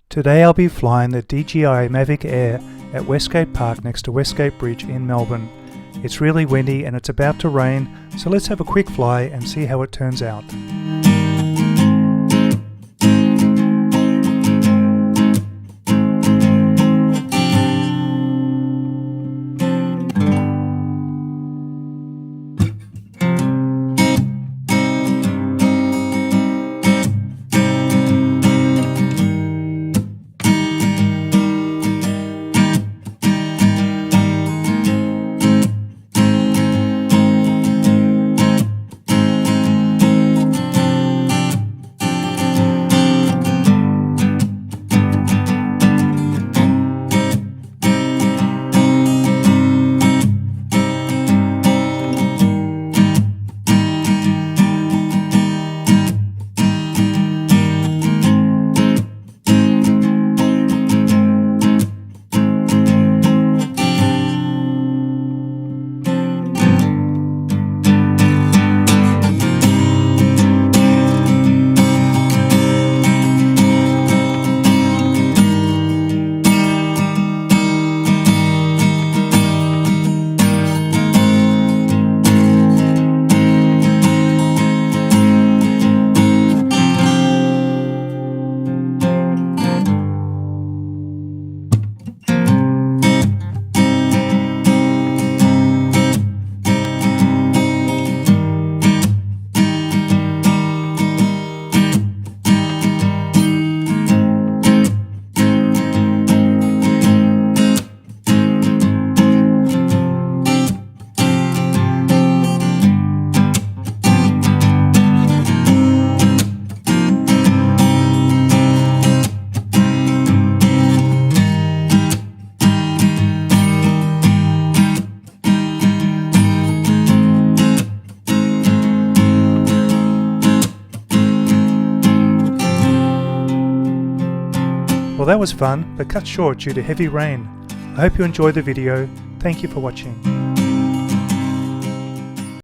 Today I'll be flying the DJI Mavic Air at Westgate Park next to Westgate Bridge in Melbourne. It's really windy and it's about to rain, so let's have a quick fly and see how it turns out. Well, that was fun, but cut short due to heavy rain. I hope you enjoyed the video. Thank you for watching.